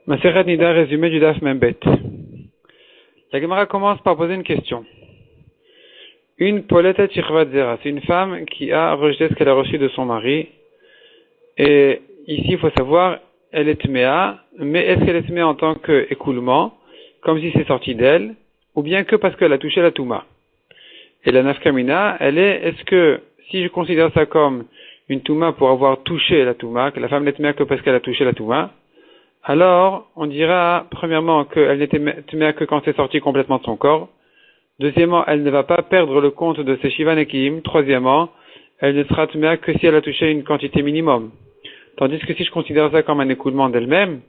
Masechet Nida, résumé du Daf Membet. La Gemara commence par poser une question. Une Poleta Chirvat Zera, c'est une femme qui a rejeté ce qu'elle a reçu de son mari. Et ici, il faut savoir, elle est tméa, mais est-ce qu'elle est tméa en tant qu'écoulement, comme si c'est sorti d'elle, ou bien que parce qu'elle a touché la Touma? Et la Nafkamina, elle est-ce que, si je considère ça comme une Touma pour avoir touché la Touma, que la femme n'est tméa que parce qu'elle a touché la Touma, alors, on dira, premièrement, qu'elle n'était tméa que quand c'est sorti complètement de son corps. Deuxièmement, elle ne va pas perdre le compte de ses Shiva Nekim. Troisièmement, elle ne sera tméa que si elle a touché une quantité minimum. Tandis que si je considère ça comme un écoulement d'elle-même,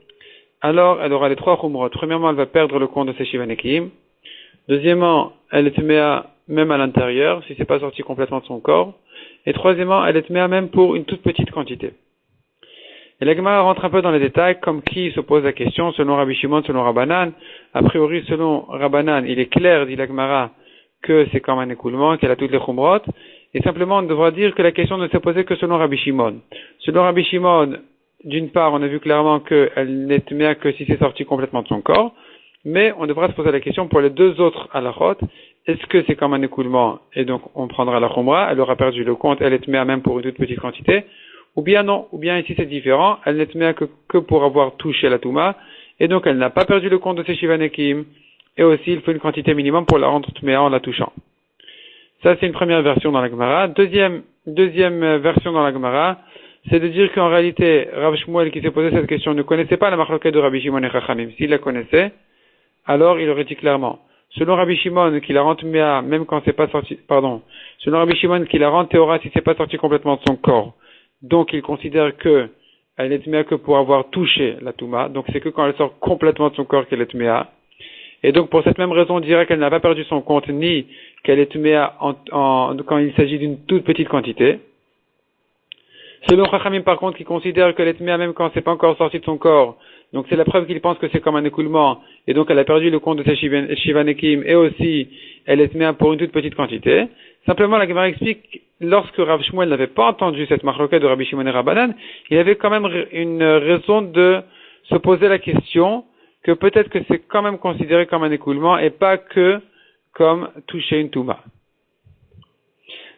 alors elle aura les trois khumrot. Premièrement, elle va perdre le compte de ses Shiva Nekim. Deuxièmement, elle est tméa même à l'intérieur, si c'est pas sorti complètement de son corps. Et troisièmement, elle est tméa même pour une toute petite quantité. Et la Gemara rentre un peu dans les détails, comme qui se pose la question, selon Rabbi Shimon, selon Rabbanan. A priori, selon Rabbanan, il est clair, dit la Gemara, que c'est comme un écoulement, qu'elle a toutes les khumrot. Et simplement, on devra dire que la question ne s'est posée que selon Rabbi Shimon. Selon Rabbi Shimon, d'une part, on a vu clairement qu'elle n'est tméa que si c'est sorti complètement de son corps. Mais on devra se poser la question pour les deux autres halachot. Est-ce que c'est comme un écoulement? Et donc, on prendra la khumra, elle aura perdu le compte, elle est tméa même pour une toute petite quantité. Ou bien non, ou bien ici c'est différent, elle n'est tméa que pour avoir touché la Touma, et donc elle n'a pas perdu le compte de ses Shiva Nekim, et aussi il faut une quantité minimum pour la rendre tméa en la touchant. Ça c'est une première version dans la Gemara. Deuxième version dans la Gemara, c'est de dire qu'en réalité, Rav Shmuel qui s'est posé cette question ne connaissait pas la marloquette de Rabbi Shimon et Chachamim. S'il la connaissait, alors il aurait dit clairement. Selon Rabbi Shimon, qui la rend tméa même quand c'est pas sorti, selon Rabbi Shimon, qui la rend théora si c'est pas sorti complètement de son corps. Donc, il considère que elle n'est tméa que pour avoir touché la Touma. Donc, c'est que quand elle sort complètement de son corps qu'elle est tméa. Et donc, pour cette même raison, on dirait qu'elle n'a pas perdu son compte, ni qu'elle est tméa quand il s'agit d'une toute petite quantité. Selon Chachamim, par contre, qui considère qu'elle est tméa même quand c'est pas encore sorti de son corps. Donc, c'est la preuve qu'il pense que c'est comme un écoulement. Et donc, elle a perdu le compte de ses Shiva Nekim. Et aussi, elle est tméa pour une toute petite quantité. Simplement, la Gemara explique, lorsque Rav Shmuel n'avait pas entendu cette marloquette de Rabbi Shimon et Rabbanan, il avait quand même une raison de se poser la question que peut-être que c'est quand même considéré comme un écoulement et pas que comme toucher une Touma.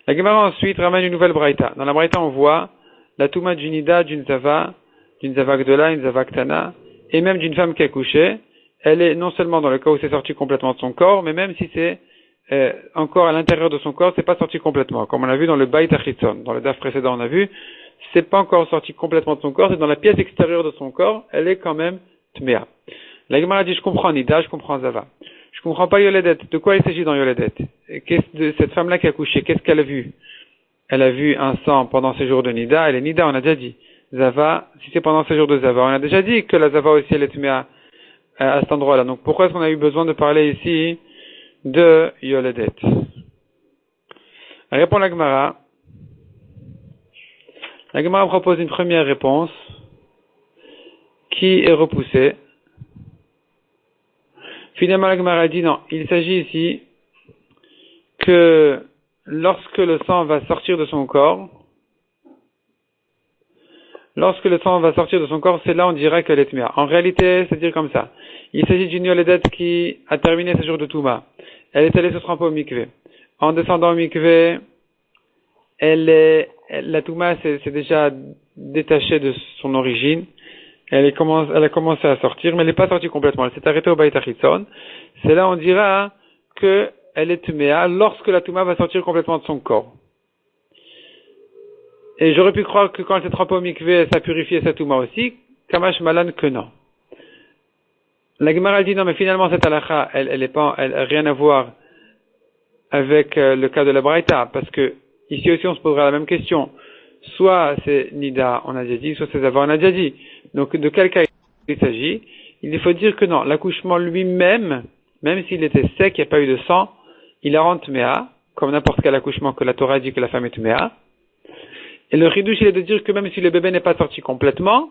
La Gemara ensuite ramène une nouvelle braïta. Dans la braïta, on voit la Touma d'une Nida, d'une Zava Gdola, une Zava Ktana, et même d'une femme qui a couché. Elle est non seulement dans le cas où c'est sorti complètement de son corps, mais même si c'est encore à l'intérieur de son corps, c'est pas sorti complètement. Comme on a vu dans le Bait Achitzon, dans le daf précédent, on a vu, c'est pas encore sorti complètement de son corps, c'est dans la pièce extérieure de son corps, elle est quand même tméa. La Gemara dit, je comprends Nida, je comprends Zava. Je comprends pas Yoledet. De quoi il s'agit dans Yoledet? De cette femme-là qui a couché, qu'est-ce qu'elle a vu? Elle a vu un sang pendant ses jours de Nida, elle est Nida, on a déjà dit. Zava, si c'est pendant ses jours de Zava, on a déjà dit que la Zava aussi elle est tméa à cet endroit-là. Donc pourquoi est-ce qu'on a eu besoin de parler ici de Yoledet? Répond la Gemara. La Gemara propose une première réponse qui est repoussée. Finalement, la Gemara dit non. Il s'agit ici que lorsque le sang va sortir de son corps, c'est là on dirait qu'elle est tméa. En réalité, c'est dire comme ça. Il s'agit d'une Yoledet qui a terminé ses jours de Touma. Elle est allée se tremper au mikvé. En descendant au mikvé, la Touma s'est déjà détachée de son origine. Elle a commencé à sortir, mais elle n'est pas sortie complètement. Elle s'est arrêtée au Beit Achitzon. C'est là on dira qu'elle est tméa lorsque la Touma va sortir complètement de son corps. Et j'aurais pu croire que quand elle s'est trempée au mikvé, ça purifiait sa Touma aussi. Kamash Malan que non. La Gemara dit non, mais finalement cette halakha, elle a rien à voir avec le cas de la Braïta, parce que ici aussi on se posera la même question. Soit c'est Nida, on a déjà dit, soit c'est Zava, on a déjà dit. Donc de quel cas il s'agit? Il faut dire que non, l'accouchement lui-même, même s'il était sec, il n'y a pas eu de sang, il la rend tméa, comme n'importe quel accouchement que la Torah dit que la femme est tméa. Et le ridouche, il est de dire que même si le bébé n'est pas sorti complètement,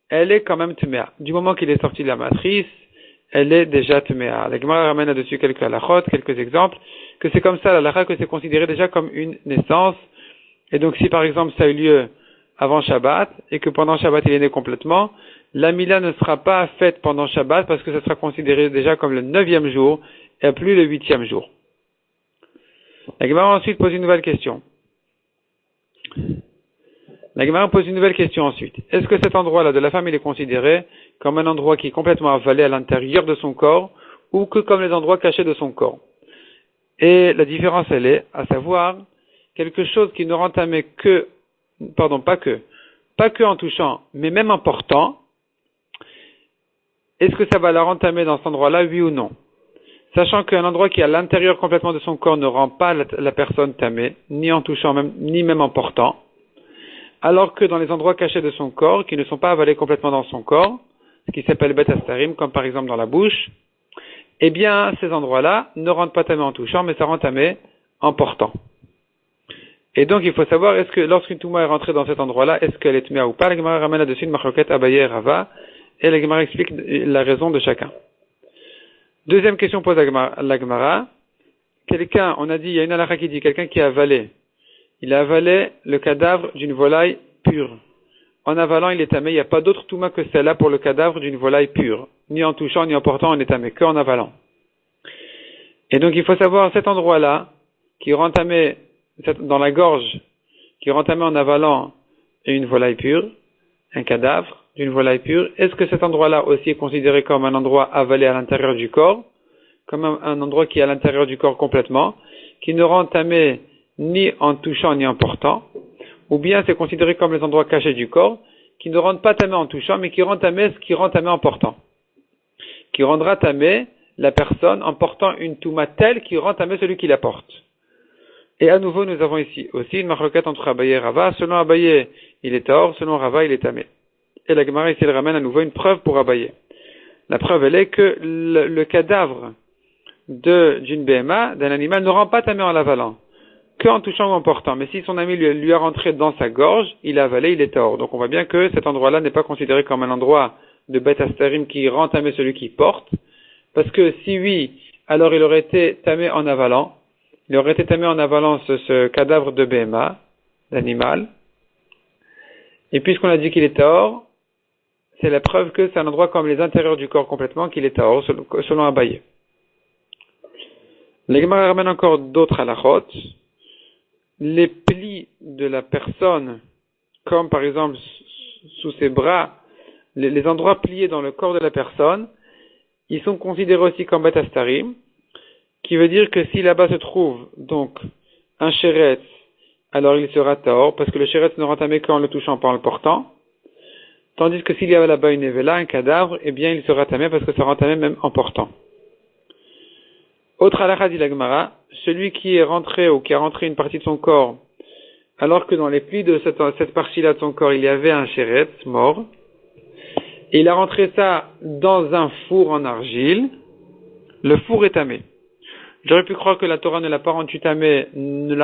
elle est quand même tméa. Du moment qu'il est sorti de la matrice, elle est déjà tméa. La Gemara ramène là-dessus quelques halachot, quelques exemples, que c'est comme ça, la halakha, que c'est considéré déjà comme une naissance. Et donc si par exemple ça a eu lieu avant Shabbat, et que pendant Shabbat il est né complètement, la Mila ne sera pas faite pendant Shabbat parce que ça sera considéré déjà comme le 9e jour et plus le 8e jour. La Gemara ensuite pose une nouvelle question. La Gemara pose une nouvelle question ensuite. Est-ce que cet endroit-là de la femme il est considéré comme un endroit qui est complètement avalé à l'intérieur de son corps ou que comme les endroits cachés de son corps? Et la différence elle est, à savoir, quelque chose qui ne rend tamé que, pas que en touchant, mais même en portant, est-ce que ça va la rendre tamé dans cet endroit-là, oui ou non? Sachant qu'un endroit qui est à l'intérieur complètement de son corps ne rend pas la personne tamé, ni en touchant, ni même en portant, alors que dans les endroits cachés de son corps, qui ne sont pas avalés complètement dans son corps, ce qui s'appelle Bet Astarim, comme par exemple dans la bouche, eh bien, ces endroits-là ne rendent pas tamé en touchant, mais ça rend tamé en portant. Et donc, il faut savoir, est-ce que lorsqu'une touma est rentrée dans cet endroit-là, est-ce qu'elle est tmea ou pas? La Gemara ramène là-dessus une marloquette Abaye et Rava, et la Gemara explique la raison de chacun. Deuxième question pose la Gemara. Quelqu'un, on a dit, il y a une halakha qui dit, quelqu'un qui a avalé, il a avalé le cadavre d'une volaille pure. En avalant, il est tamé, il n'y a pas d'autre touma que celle-là pour le cadavre d'une volaille pure. Ni en touchant, ni en portant, on est tamé, qu'en avalant. Et donc, il faut savoir, cet endroit-là, qui rend tamé dans la gorge, qui rend tamé en avalant une volaille pure, un cadavre d'une volaille pure, est-ce que cet endroit-là aussi est considéré comme un endroit avalé à l'intérieur du corps, comme un endroit qui est à l'intérieur du corps complètement, qui ne rend tamé ni en touchant ni en portant, ou bien c'est considéré comme les endroits cachés du corps, qui ne rendent pas tamé en touchant, mais qui rend tamé ce qui rend tamé en portant, qui rendra tamé la personne en portant une touma telle qui rend tamé celui qui la porte. Et à nouveau, nous avons ici aussi une marloquette entre Abaye et Rava. Selon Abaye, il est tahor, selon Rava, il est tamé. Et la Gemara ici, elle ramène à nouveau une preuve pour Abaye. La preuve, elle est que le cadavre d'une BMA, d'un animal, ne rend pas tamé en l'avalant, qu'en touchant ou en portant. Mais si son ami lui a rentré dans sa gorge, il a avalé, il est tahor. Donc on voit bien que cet endroit-là n'est pas considéré comme un endroit de Bet Astarim qui rend tamé celui qui porte, parce que si oui, alors il aurait été tamé en avalant. Il aurait été tamé en avalant ce cadavre de BMA, d'animal. Et puisqu'on a dit qu'il est tahor, c'est la preuve que c'est un endroit comme les intérieurs du corps complètement qu'il est tahor, selon Abaye. La Gemara ramène encore d'autres halachot. Les plis de la personne, comme par exemple sous ses bras, les endroits pliés dans le corps de la personne, ils sont considérés aussi comme Bet Astarim, qui veut dire que si là-bas se trouve donc un shéretz, alors il sera tahor, parce que le shéretz ne rend tamé qu'en le touchant, pas en le portant. Tandis que s'il y a là-bas une évela, un cadavre, eh bien il sera tamé parce que ça rend tamé même en portant. Autre halakha dit la Gemara, celui qui est rentré ou qui a rentré une partie de son corps, alors que dans les plis de cette partie-là de son corps, il y avait un shéretz mort, et il a rentré ça dans un four en argile, le four est tamé. J'aurais pu croire que la Torah ne l'a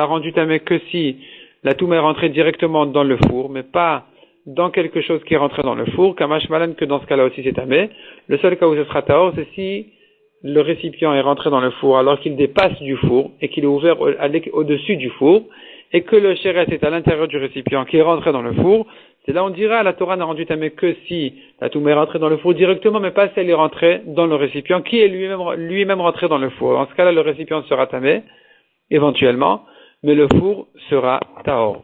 rendu tamé que si la touma est rentrée directement dans le four, mais pas dans quelque chose qui est rentré dans le four, kamash malan que dans ce cas-là aussi c'est tamé. Le seul cas où ce sera tahor, c'est si le récipient est rentré dans le four alors qu'il dépasse du four et qu'il est ouvert au-dessus du four et que le shéretz est à l'intérieur du récipient qui est rentré dans le four. C'est là on dira la Torah n'a rendu tamé que si la touma est rentrée dans le four directement, mais pas si elle est rentrée dans le récipient qui est lui-même rentré dans le four. Dans ce cas-là, le récipient sera tamé, éventuellement, mais le four sera tahor.